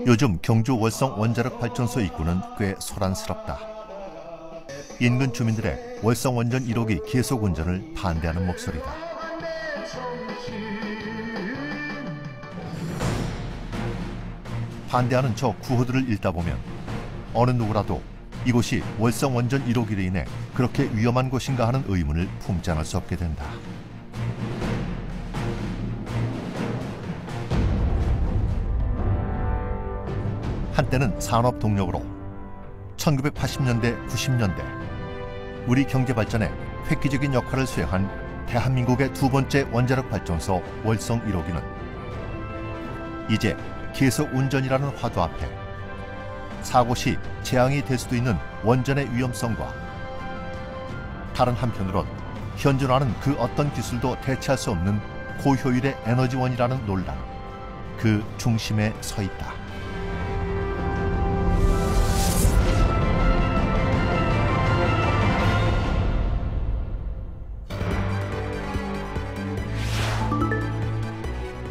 요즘 경주 월성 원자력 발전소 입구는 꽤 소란스럽다. 인근 주민들의 월성 원전 1호기 계속 운전을 반대하는 목소리다. 반대하는 저 구호들을 읽다 보면 어느 누구라도 이곳이 월성 원전 1호기로 인해 그렇게 위험한 곳인가 하는 의문을 품지 않을 수 없게 된다. 한때는 산업 동력으로 1980년대, 90년대 우리 경제 발전에 획기적인 역할을 수행한 대한민국의 두 번째 원자력 발전소 월성 1호기는 이제 계속 운전이라는 화두 앞에 사고 시 재앙이 될 수도 있는 원전의 위험성과 다른 한편으론 현존하는 그 어떤 기술도 대체할 수 없는 고효율의 에너지원이라는 논란, 그 중심에 서 있다.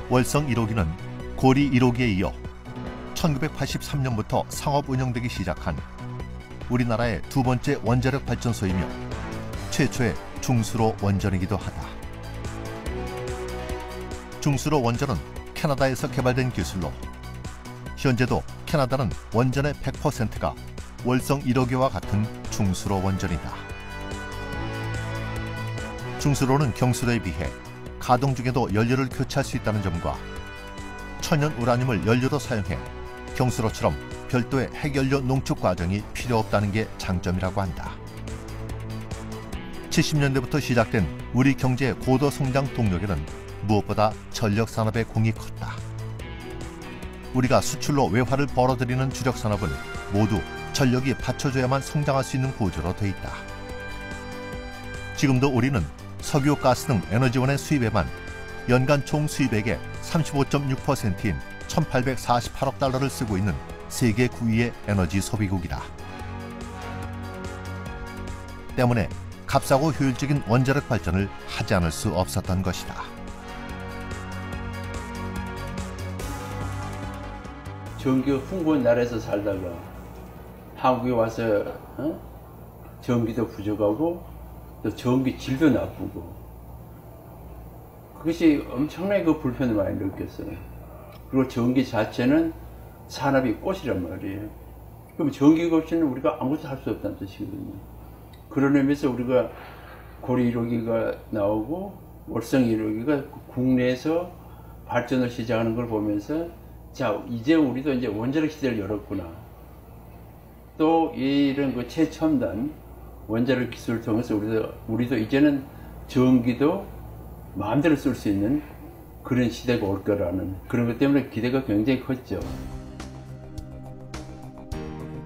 월성 1호기는 고리 1호기에 이어 1983년부터 상업 운영되기 시작한 우리나라의 두 번째 원자력 발전소이며 최초의 중수로 원전이기도 하다. 중수로 원전은 캐나다에서 개발된 기술로 현재도 캐나다는 원전의 100%가 월성 1호기와 같은 중수로 원전이다. 중수로는 경수로에 비해 가동 중에도 연료를 교체할 수 있다는 점과 천연 우라늄을 연료로 사용해 경수로처럼 별도의 핵연료 농축 과정이 필요 없다는 게 장점이라고 한다. 70년대부터 시작된 우리 경제의 고도 성장 동력에는 무엇보다 전력 산업의 공이 컸다. 우리가 수출로 외화를 벌어들이는 주력 산업은 모두 전력이 받쳐줘야만 성장할 수 있는 구조로 돼 있다. 지금도 우리는 석유, 가스 등 에너지원의 수입에만 연간 총 수입액의 35.6%인 1,848억 달러를 쓰고 있는 세계 9위의 에너지 소비국이다. 때문에 값싸고 효율적인 원자력 발전을 하지 않을 수 없었던 것이다. 전기가 풍부한 나라에서 살다가 한국에 와서 전기도 부족하고 또 전기 질도 나쁘고 그것이 엄청나게 그 불편을 많이 느꼈어요. 그리고 전기 자체는 산업이 꽃이란 말이에요. 그럼 전기가 없이는 우리가 아무것도 할 수 없다는 뜻이거든요. 그런 의미에서 우리가 고리 1호기가 나오고 월성 1호기가 국내에서 발전을 시작하는 걸 보면서 자, 이제 우리도 이제 원자력 시대를 열었구나. 또 이런 그 최첨단 원자력 기술을 통해서 우리도 이제는 전기도 마음대로 쓸 수 있는 그런 시대가 올 거라는 그런 것 때문에 기대가 굉장히 컸죠.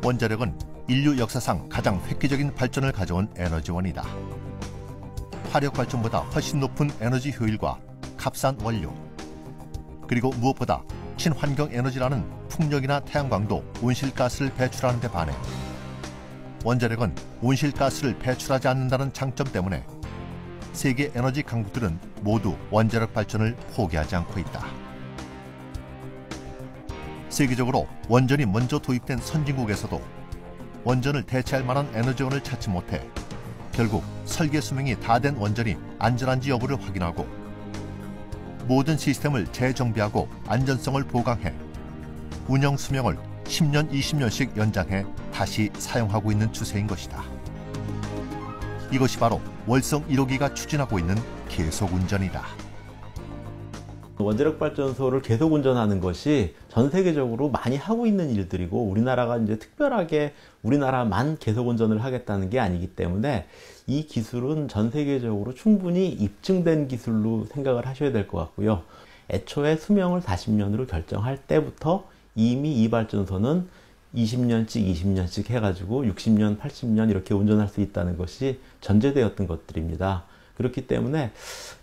원자력은 인류 역사상 가장 획기적인 발전을 가져온 에너지원이다. 화력 발전보다 훨씬 높은 에너지 효율과 값싼 원료, 그리고 무엇보다 친환경 에너지라는 풍력이나 태양광도 온실가스를 배출하는 데 반해 원자력은 온실가스를 배출하지 않는다는 장점 때문에 세계 에너지 강국들은 모두 원자력 발전을 포기하지 않고 있다. 세계적으로 원전이 먼저 도입된 선진국에서도 원전을 대체할 만한 에너지원을 찾지 못해 결국 설계 수명이 다 된 원전이 안전한지 여부를 확인하고 모든 시스템을 재정비하고 안전성을 보강해 운영 수명을 10년, 20년씩 연장해 다시 사용하고 있는 추세인 것이다. 이것이 바로 월성 1호기가 추진하고 있는 계속 운전이다. 원자력 발전소를 계속 운전하는 것이 전 세계적으로 많이 하고 있는 일들이고 우리나라가 이제 특별하게 우리나라만 계속 운전을 하겠다는 게 아니기 때문에 이 기술은 전 세계적으로 충분히 입증된 기술로 생각을 하셔야 될 것 같고요. 애초에 수명을 40년으로 결정할 때부터 이미 이 발전소는 20년씩 해가지고 60년, 80년 이렇게 운전할 수 있다는 것이 전제되었던 것들입니다. 그렇기 때문에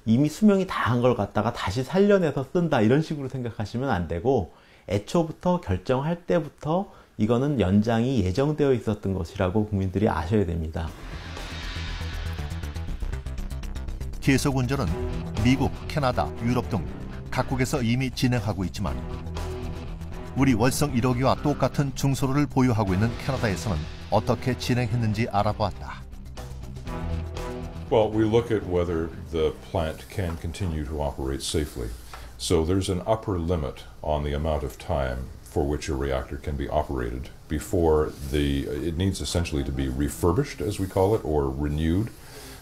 이미 수명이 다 한 걸 갖다가 다시 살려내서 쓴다 이런 식으로 생각하시면 안 되고 애초부터 결정할 때부터 이거는 연장이 예정되어 있었던 것이라고 국민들이 아셔야 됩니다. 계속 운전은 미국, 캐나다, 유럽 등 각국에서 이미 진행하고 있지만 우리 월성 1호기와 똑같은 중소로를 보유하고 있는 캐나다에서는 어떻게 진행했는지 알아보았다. Well, we look at whether the plant can continue to operate safely. So there's an upper limit on the amount of time for which a reactor can be operated before it needs essentially to be refurbished, as we call it, or renewed.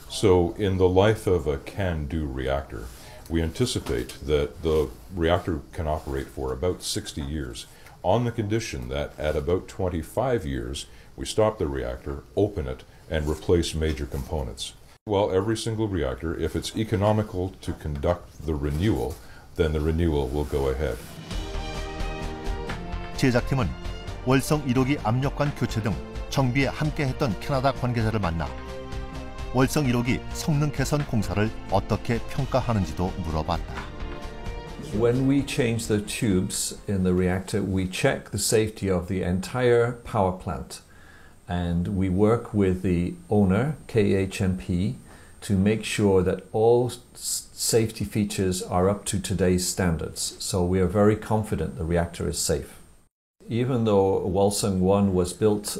So in the life of a CANDU reactor, we anticipate that the reactor can operate for about 60 years on the condition that at about 25 years, we stop the reactor, open it, and replace major components. Well, every single reactor, if it's economical to conduct the renewal, then the renewal will go ahead. 제작팀은 월성 1호기 압력관 교체 등 정비에 함께했던 캐나다 관계자를 만나 월성 1호기 성능 개선 공사를 어떻게 평가하는지도 물어봤다. When we change the tubes in the reactor, we check the safety of the entire power plant. And we work with the owner, KHNP, to make sure that all safety features are up to today's standards. So we are very confident the reactor is safe. Even though Walsung 1 was built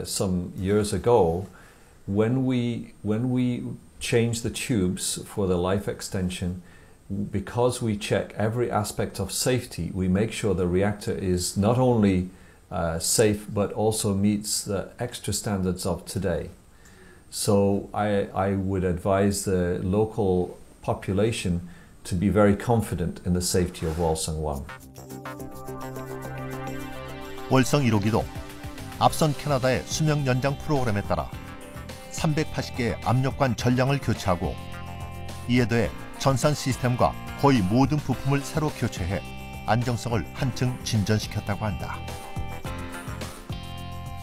some years ago, when we change the tubes for the life extension, because we check every aspect of safety, we make sure the reactor is not only safe but also meets the extra standards of today. So I would advise the local population to be very confident in the safety of Walsung 1. 월성 1호기도 앞선 캐나다의 수명 연장 프로그램에 따라 380개의 압력관 전량을 교체하고 이에 더해 전산 시스템과 거의 모든 부품을 새로 교체해 안정성을 한층 진전시켰다고 한다.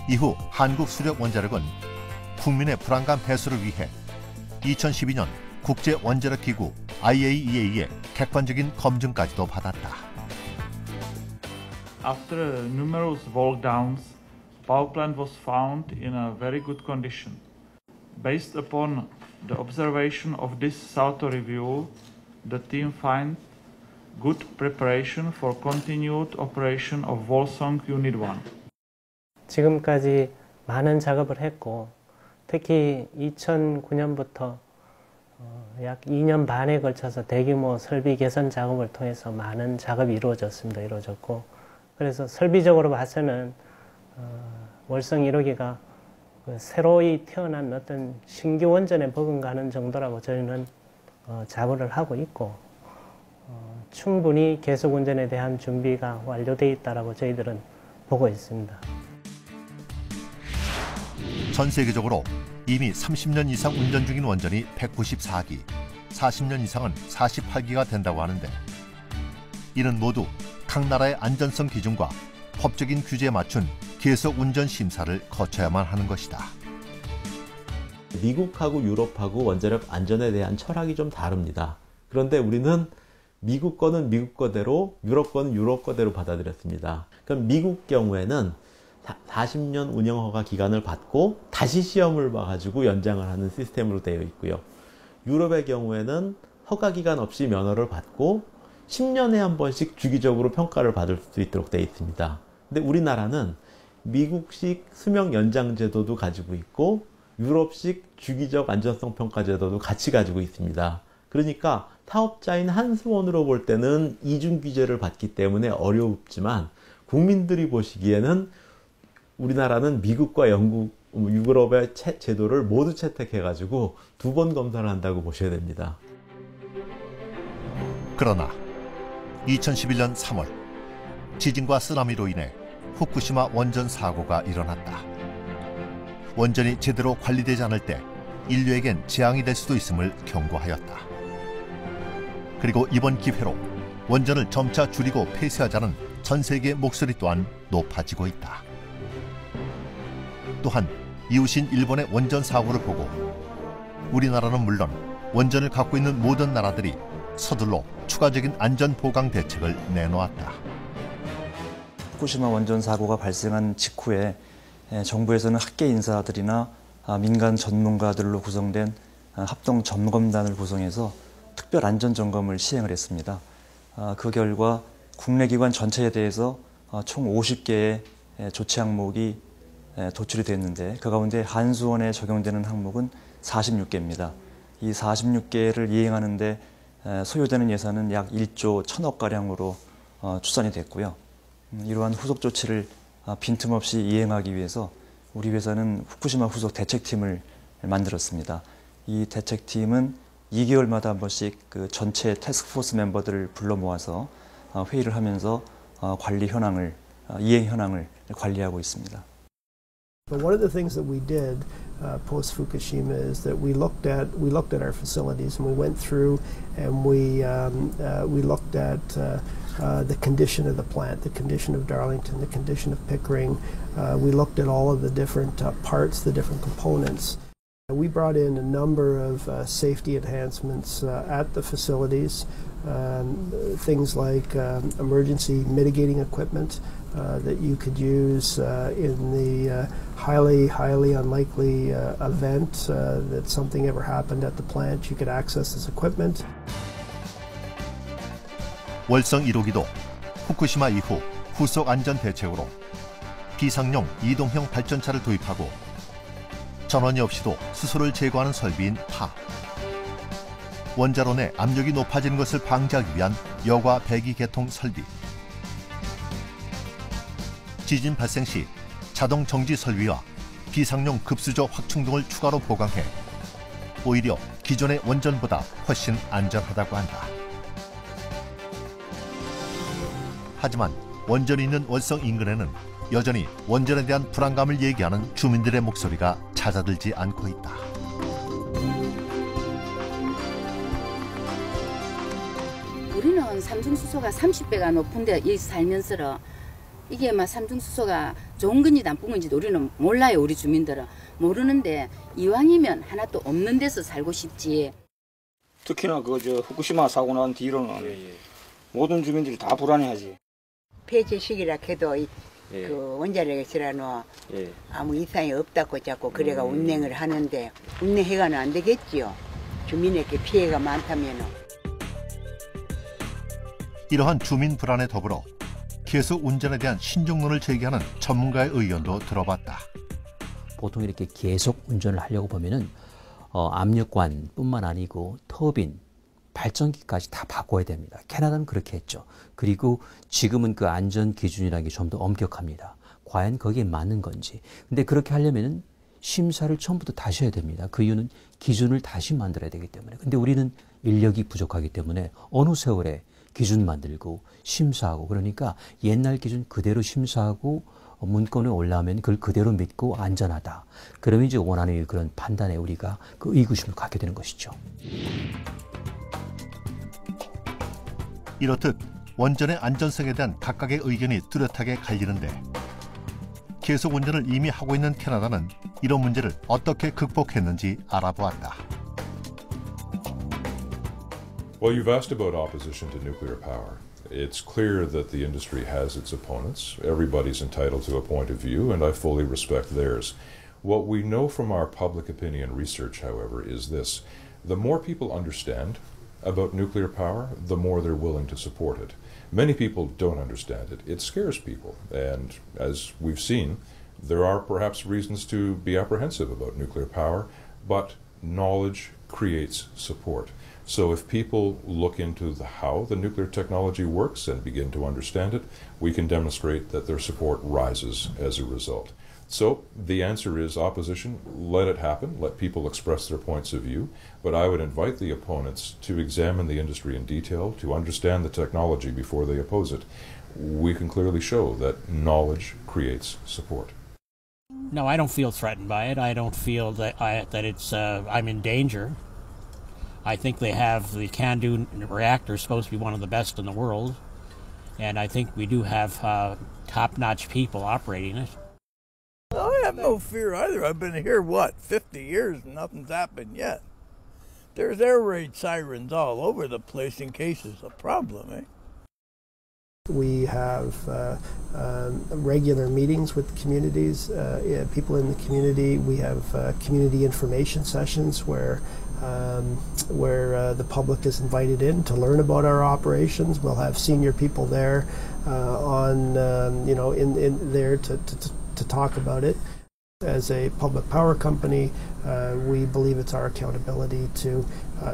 이후 한국수력원자력은 국민의 불안감 해소를 위해 2012년 국제원자력기구 IAEA의 객관적인 검증까지도 받았다. After numerous walkdowns, power plant was found in a very good condition. Based upon the observation of this SALTO review, the team finds good preparation for continued operation of Walsung Unit 1. 지금까지 많은 작업을 했고 특히 2009년부터 약 2년 반에 걸쳐서 대규모 설비 개선 작업을 통해서 많은 작업이 이루어졌고 그래서 설비적으로 봐서는 월성 1호기가 새로이 태어난 어떤 신규 원전에 버금가는 정도라고 저희는 자부를 하고 있고 충분히 계속 운전에 대한 준비가 완료되어 있다고 저희들은 보고 있습니다. 전 세계적으로 이미 30년 이상 운전 중인 원전이 194기, 40년 이상은 48기가 된다고 하는데 이는 모두 각 나라의 안전성 기준과 법적인 규제에 맞춘 계속 운전 심사를 거쳐야만 하는 것이다. 미국하고 유럽하고 원자력 안전에 대한 철학이 좀 다릅니다. 그런데 우리는 미국 거는 미국 거대로, 유럽 거는 유럽 거대로 받아들였습니다. 그럼 미국 경우에는 40년 운영 허가 기간을 받고 다시 시험을 봐가지고 연장을 하는 시스템으로 되어 있고요. 유럽의 경우에는 허가 기간 없이 면허를 받고 10년에 한 번씩 주기적으로 평가를 받을 수 있도록 되어 있습니다. 근데 우리나라는 미국식 수명 연장 제도도 가지고 있고 유럽식 주기적 안전성 평가 제도도 같이 가지고 있습니다. 그러니까 사업자인 한수원으로 볼 때는 이중 규제를 받기 때문에 어렵지만 국민들이 보시기에는 우리나라는 미국과 영국, 유럽의 제도를 모두 채택해가지고 2번 검사를 한다고 보셔야 됩니다. 그러나 2011년 3월 지진과 쓰나미로 인해 후쿠시마 원전 사고가 일어났다. 원전이 제대로 관리되지 않을 때 인류에겐 재앙이 될 수도 있음을 경고하였다. 그리고 이번 기회로 원전을 점차 줄이고 폐쇄하자는 전 세계의 목소리 또한 높아지고 있다. 또한 이웃인 일본의 원전 사고를 보고 우리나라는 물론 원전을 갖고 있는 모든 나라들이 서둘러 추가적인 안전 보강 대책을 내놓았다. 후쿠시마 원전 사고가 발생한 직후에 정부에서는 학계 인사들이나 민간 전문가들로 구성된 합동 점검단을 구성해서 특별 안전 점검을 시행을 했습니다. 그 결과 국내 기관 전체에 대해서 총 50개의 조치 항목이 도출이 됐는데 그 가운데 한수원에 적용되는 항목은 46개입니다. 이 46개를 이행하는 데 소요되는 예산은 약 1조 1,000억가량으로 추산이 됐고요. 이러한 후속 조치를 빈틈없이 이행하기 위해서 우리 회사는 후쿠시마 후속 대책팀을 만들었습니다. 이 대책팀은 2개월마다 한 번씩 그 전체 태스크포스 멤버들을 불러 모아서 회의를 하면서 관리 현황을, 이행 현황을 관리하고 있습니다. But one of the things that we did post Fukushima is that we looked at our facilities and we went through and we looked at the condition of the plant, the condition of Darlington, the condition of Pickering. We looked at all of the different parts, the different components. We brought in a number of safety enhancements at the facilities, things like emergency mitigating equipment that you could use in the highly unlikely event that something ever happened at the plant. You could access this equipment. 월성 1호기도 후쿠시마 이후 후속 안전 대책으로 비상용 이동형 발전차를 도입하고 전원이 없이도 수소를 제거하는 설비인 파. 원자로 내 압력이 높아지는 것을 방지하기 위한 여과 배기 개통 설비. 지진 발생 시 자동 정지 설비와 비상용 급수저 확충 등을 추가로 보강해 오히려 기존의 원전보다 훨씬 안전하다고 한다. 하지만 원전이 있는 월성 인근에는 여전히 원전에 대한 불안감을 얘기하는 주민들의 목소리가 잦아들지 않고 있다. 우리는 삼중수소가 30배가 높은데 여기 살면서 이게 막 삼중수소가 좋은 건지 나쁜 건지도 우리는 몰라요. 우리 주민들은 모르는데 이왕이면 하나도 없는 데서 살고 싶지. 특히나 후쿠시마 사고 난 뒤로는 모든 주민들이 다 불안해하지. 폐쇄 시기라 해도 그 원자력에 실어놓아 아무 이상이 없다고 자꾸 그래가 운행을 하는데 운행해가는 안 되겠지요. 주민에게 피해가 많다면은. 이러한 주민 불안에 더불어 계속 운전에 대한 신중론을 제기하는 전문가의 의견도 들어봤다. 보통 이렇게 계속 운전을 하려고 보면은 압력관뿐만 아니고 터빈, 발전기까지 다 바꿔야 됩니다. 캐나다는 그렇게 했죠. 그리고 지금은 그 안전 기준이라는 게 좀 더 엄격합니다. 과연 거기에 맞는 건지. 근데 그렇게 하려면은 심사를 처음부터 다시 해야 됩니다. 그 이유는 기준을 다시 만들어야 되기 때문에. 근데 우리는 인력이 부족하기 때문에 어느 세월에 기준 만들고 심사하고 그러니까 옛날 기준 그대로 심사하고 문건에 올라오면 그걸 그대로 믿고 안전하다. 그러면 이제 원하는 그런 판단에 우리가 그 의구심을 갖게 되는 것이죠. 이렇듯 원전의 안전성에 대한 각각의 의견이 뚜렷하게 갈리는데 계속 운전을 이미 하고 있는 캐나다는 이런 문제를 어떻게 극복했는지 알아보았다. Well, you've asked about opposition to nuclear power. It's clear that the industry has its opponents. Everybody's entitled to a point of view, and I fully respect theirs. What we know from our public opinion research, however, is this. The more people understand about nuclear power, the more they're willing to support it. Many people don't understand it. It scares people, and as we've seen, there are perhaps reasons to be apprehensive about nuclear power, but knowledge creates support. So if people look into how the nuclear technology works and begin to understand it, we can demonstrate that their support rises as a result. So the answer is opposition. Let it happen. Let people express their points of view. But I would invite the opponents to examine the industry in detail, to understand the technology before they oppose it. We can clearly show that knowledge creates support. No, I don't feel threatened by it. I don't feel that I'm in danger. I think they have the CANDU reactor, supposed to be one of the best in the world, and I think we do have top-notch people operating it. I have no fear either. I've been here, 50 years and nothing's happened yet. There's air raid sirens all over the place in case it's a problem, eh? We have regular meetings with communities, people in the community. We have community information sessions where where the public is invited in to learn about our operations. We'll have senior people there in there to talk about it. As a public power company, we believe it's our accountability to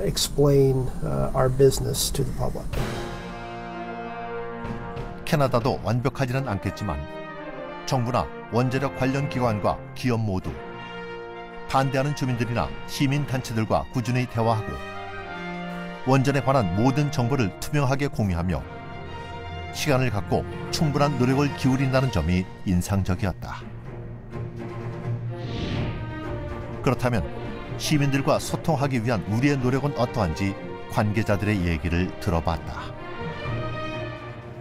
explain our business to the public. 캐나다도 완벽하지는 않겠지만 정부나 원자력 관련 기관과 기업 모두 반대하는 주민들이나 시민단체들과 꾸준히 대화하고 원전에 관한 모든 정보를 투명하게 공유하며 시간을 갖고 충분한 노력을 기울인다는 점이 인상적이었다. 그렇다면 시민들과 소통하기 위한 우리의 노력은 어떠한지 관계자들의 얘기를 들어봤다.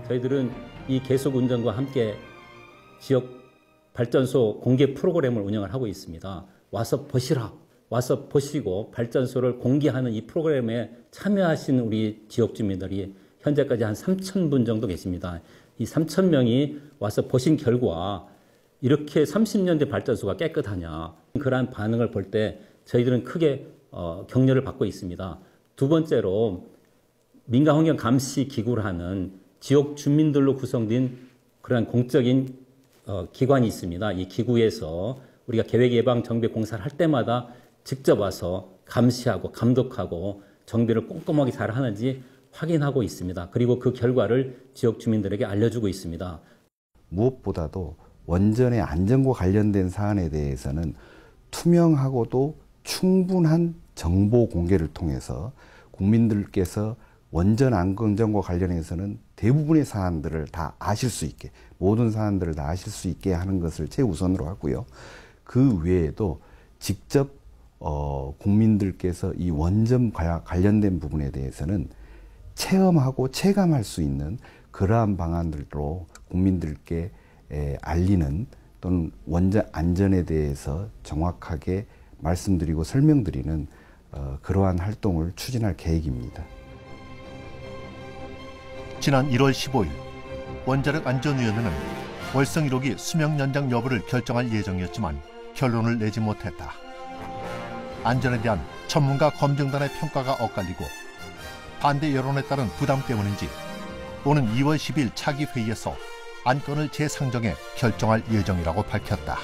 저희들은 이 계속 운전과 함께 지역 발전소 공개 프로그램을 운영을 하고 있습니다. 와서 보시라, 와서 보시고 발전소를 공개하는 이 프로그램에 참여하신 우리 지역 주민들이 현재까지 한 3,000분 정도 계십니다. 이 3,000명이 와서 보신 결과 이렇게 30년 된 발전소가 깨끗하냐, 그러한 반응을 볼 때 저희들은 크게 격려를 받고 있습니다. 두 번째로 민간환경감시 기구를 하는 지역 주민들로 구성된 그러한 공적인 기관이 있습니다. 이 기구에서 우리가 계획 예방 정비 공사를 할 때마다 직접 와서 감시하고 감독하고 정비를 꼼꼼하게 잘 하는지 확인하고 있습니다. 그리고 그 결과를 지역 주민들에게 알려주고 있습니다. 무엇보다도 원전의 안전과 관련된 사안에 대해서는 투명하고도 충분한 정보 공개를 통해서 국민들께서 원전 안전과 관련해서는 대부분의 사안들을 다 아실 수 있게, 모든 사안들을 다 아실 수 있게 하는 것을 최우선으로 하고요. 그 외에도 직접 국민들께서 이 원전 관련된 부분에 대해서는 체험하고 체감할 수 있는 그러한 방안들로 국민들께 알리는 또는 원전 안전에 대해서 정확하게 말씀드리고 설명드리는 그러한 활동을 추진할 계획입니다. 지난 1월 15일 원자력안전위원회는 월성 1호기 수명 연장 여부를 결정할 예정이었지만 결론을 내지 못했다. 안전에 대한 전문가 검증단의 평가가 엇갈리고 반대 여론에 따른 부담 때문인지 오는 2월 10일 차기 회의에서 안건을 재상정해 결정할 예정이라고 밝혔다.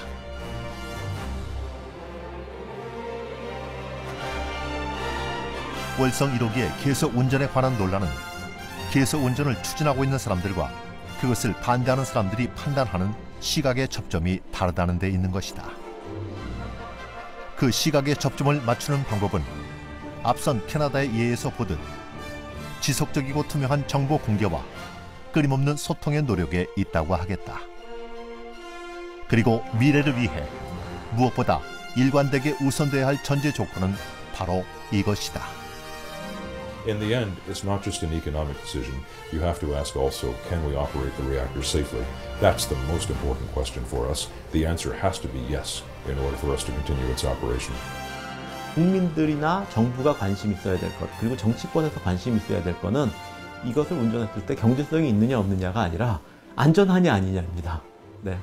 월성 1호기의 계속 운전에 관한 논란은 계속 운전을 추진하고 있는 사람들과 그것을 반대하는 사람들이 판단하는 시각의 접점이 다르다는 데 있는 것이다. 그 시각의 접점을 맞추는 방법은 앞선 캐나다의 예에서 보듯 지속적이고 투명한 정보 공개와 끊임없는 소통의 노력에 있다고 하겠다. 그리고 미래를 위해 무엇보다 일관되게 우선돼야 할 전제 조건은 바로 이것이다. In the end, it's not just an economic decision. You have to ask also, can we operate the reactor safely? That's the most important question for us. The answer has to be yes in order for us to continue its operation. 국민들이나 정부가 관심 있어야 될 것, 그리고 정치권에서 관심 있어야 될 거는 이것을 운전했을 때 경제성이 있느냐 없느냐가 아니라 안전하냐 아니냐입니다. 네.